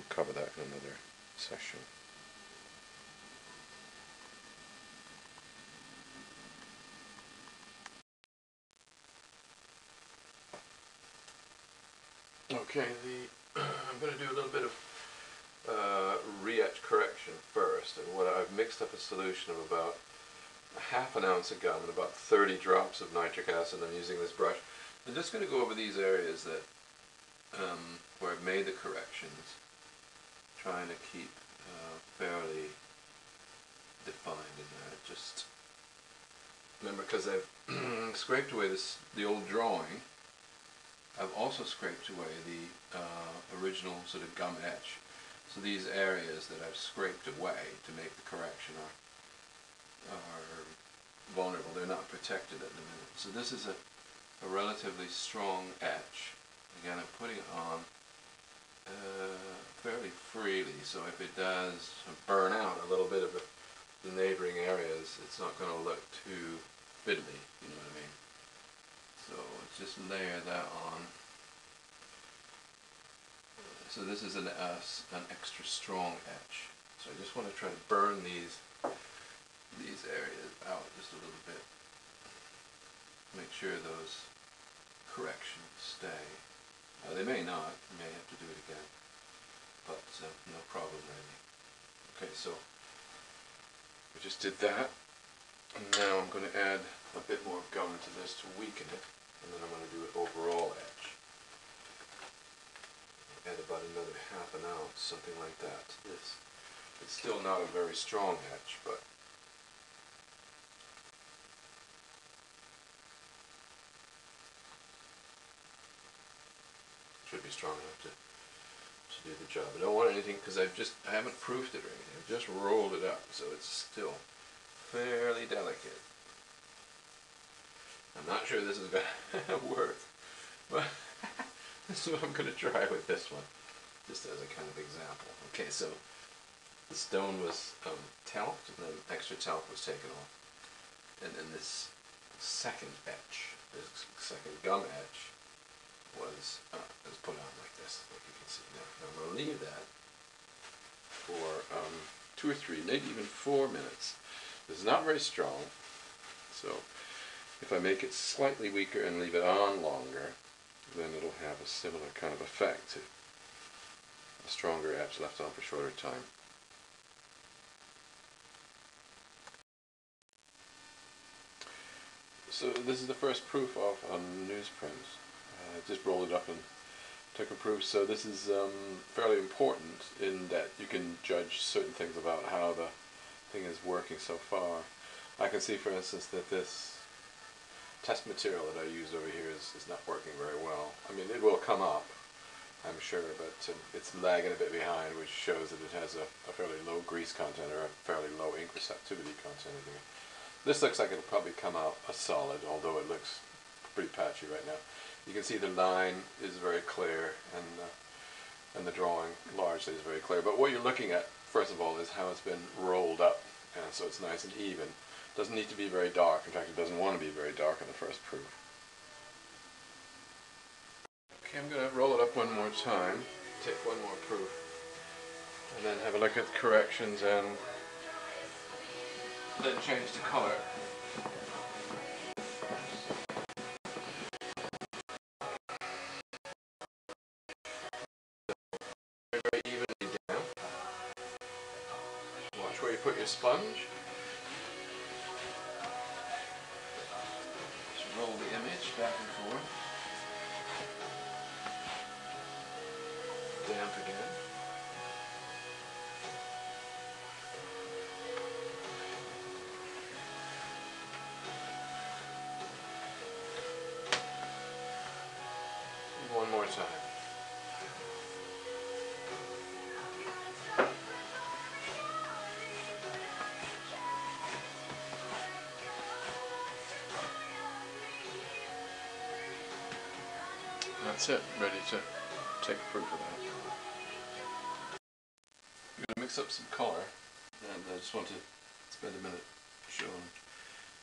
cover that in another session. Okay, I'm going to do a little bit of re-etch correction first, and what I've mixed up a solution of about half an ounce of gum and about 30 drops of nitric acid. I'm using this brush. I'm just going to go over these areas that where I've made the corrections, trying to keep fairly defined in there. Just remember, because I've scraped away the old drawing, I've also scraped away the original sort of gum etch. So these areas that I've scraped away to make the correction are vulnerable. They're not protected at the minute. So this is a relatively strong etch. Again, I'm putting it on fairly freely, so if it does burn out a little bit of the neighboring areas, it's not going to look too fiddly, you know what I mean? So let's just layer that on. So this is an extra strong etch. So I just want to try to burn these areas out just a little bit. Make sure those corrections stay. They may not. You may have to do it again. But no problem really. Okay, so we just did that. And now I'm going to add a bit more gum to this to weaken it. And then I'm going to do an overall etch. Add about another half an ounce, something like that. This. It's still not a very strong etch, but should be strong enough to do the job. I don't want anything, because I haven't proofed it or anything. I've just rolled it up, so it's still fairly delicate. I'm not sure this is going to work, but this is what I'm going to try with this one, just as a kind of example. Okay, so the stone was talced, and then extra talc was taken off. And then this second etch, this second gum etch, was put on like this, like you can see now. Now I'm going to leave that for 2 or 3, maybe even 4 minutes. This is not very strong, so if I make it slightly weaker and leave it on longer, then it'll have a similar kind of effect to a stronger etch left on for a shorter time. So this is the first proof of newsprint. I just rolled it up and took a proof. So this is fairly important in that you can judge certain things about how the thing is working so far. I can see, for instance, that this test material that I used over here is not working very well. I mean, it will come up, I'm sure, but it's lagging a bit behind, which shows that it has a fairly low grease content or a fairly low ink receptivity content in here. This looks like it'll probably come out a solid, although it looks pretty patchy right now. You can see the line is very clear, and the drawing largely is very clear. But what you're looking at, first of all, is how it's been rolled up, and so it's nice and even. It doesn't need to be very dark. In fact, it doesn't want to be very dark in the first proof. Okay, I'm going to roll it up one more time, take one more proof, and then have a look at the corrections and then change the color. Very evenly down. Watch where you put your sponge. Just roll the image back and forth. Damp again. One more time. That's it, ready to take a proof of that. I'm going to mix up some color, and I just want to spend a minute showing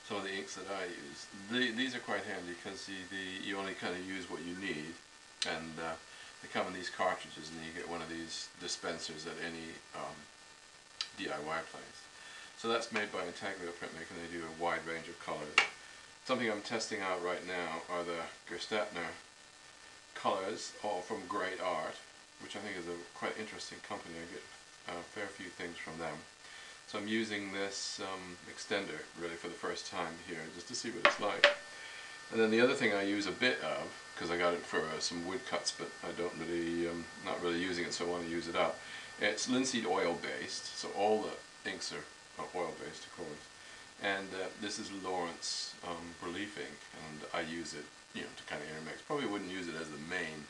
some of the inks that I use. These are quite handy because you only kind of use what you need, and They come in these cartridges, and you get one of these dispensers at any DIY place. So that's made by Intaglio Printmaker, and they do a wide range of colors. Something I'm testing out right now are the Gerstatner colors, all from Great Art, which I think is a quite interesting company. I get a fair few things from them. So I'm using this extender really for the first time here, just to see what it's like. And then the other thing I use a bit of, because I got it for some woodcuts, but I don't really, not really using it, so I want to use it up. It's linseed oil based, so all the inks are oil based, of course. And this is Lawrence Relief ink, and I use it, to kind of intermix. Probably wouldn't use it as the main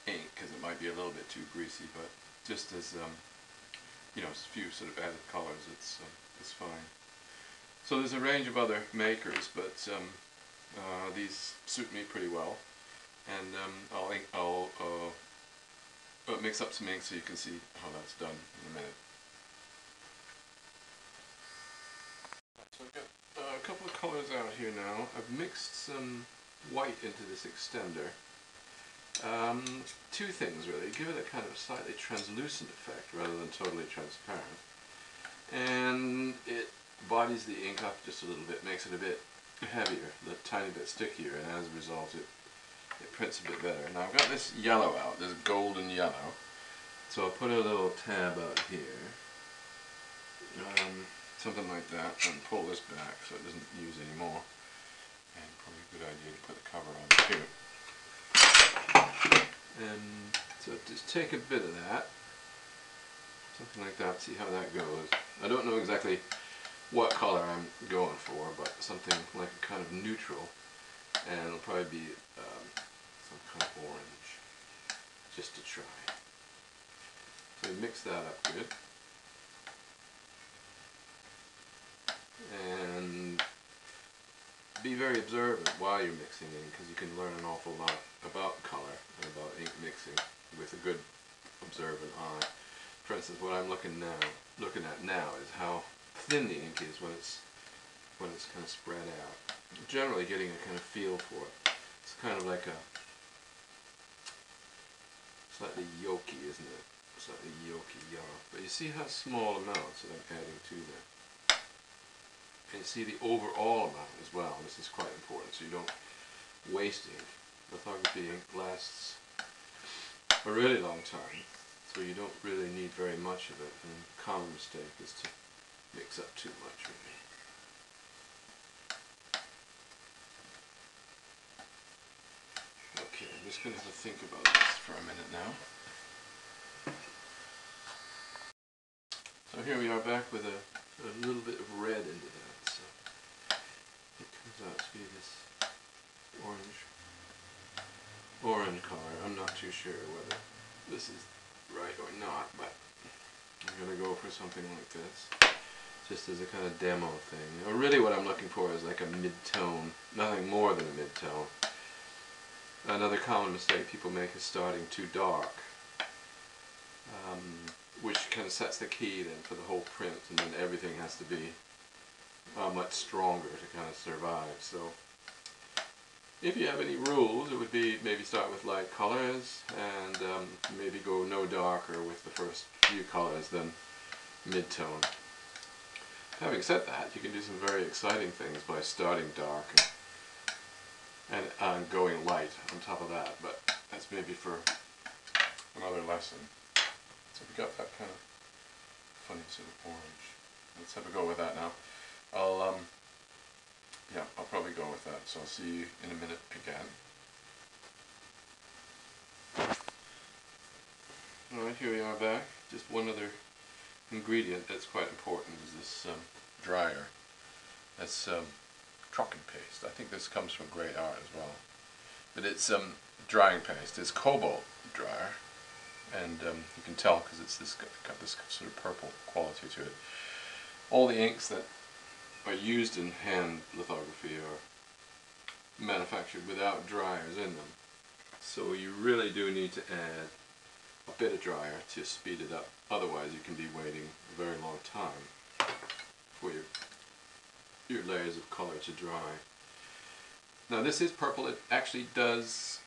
ink because it might be a little bit too greasy, but just as a few sort of added colors, it's fine. So there's a range of other makers, but these suit me pretty well, and I'll mix up some ink so you can see how that's done in a minute. So I've got a couple of colors out here now. I've mixed some white into this extender. Two things really. Give it a kind of slightly translucent effect rather than totally transparent. And it bodies the ink up just a little bit, makes it a bit heavier, a tiny bit stickier, and as a result it prints a bit better. Now I've got this yellow out, this golden yellow. So I'll put a little tab out here. Something like that, and pull this back so it doesn't use any more. And probably a good idea to put the cover on too. And so just take a bit of that, something like that, see how that goes. I don't know exactly what color I'm going for, but something like a kind of neutral, and it'll probably be some kind of orange, just to try. So you mix that up good. And be very observant while you're mixing in, because you can learn an awful lot about color and about ink mixing with a good observant eye. For instance, what I'm looking at now is how thin the ink is when it's kind of spread out. Generally getting a kind of feel for it. It's kind of like a slightly yolky, isn't it? Slightly yolky yellow. But you see how small amounts that I'm adding to there. And you see the overall amount as well. This is quite important, so you don't waste ink. Lithography ink lasts a really long time, so you don't really need very much of it. And a common mistake is to mix up too much, really. Okay, I'm just going to have to think about this for a minute now. So here we are back with a little bit of red into that. So it comes out to be this orange color. I'm not too sure whether this is right or not, but I'm going to go for something like this, just as a kind of demo thing. Now, really what I'm looking for is like a mid-tone, nothing more than a mid-tone. Another common mistake people make is starting too dark, which kind of sets the key then for the whole print, and then everything has to be much stronger to kind of survive. So if you have any rules, it would be maybe start with light colors and maybe go no darker with the first few colors than mid-tone. Having said that, you can do some very exciting things by starting dark and going light on top of that, but that's maybe for another lesson. So we got that kind of funny sort of orange. Let's have a go with that now. I'll probably go with that, so I'll see you in a minute again. Alright, here we are back. Just one other ingredient that's quite important is this dryer. That's Trocken paste. I think this comes from Great Art as well. But it's drying paste. It's cobalt dryer, and you can tell because it's got this sort of purple quality to it. All the inks that are used in hand lithography are manufactured without dryers in them. So you really do need to add a bit of dryer to speed it up. Otherwise you can be waiting a very long time for your layers of color to dry. Now this is purple. It actually does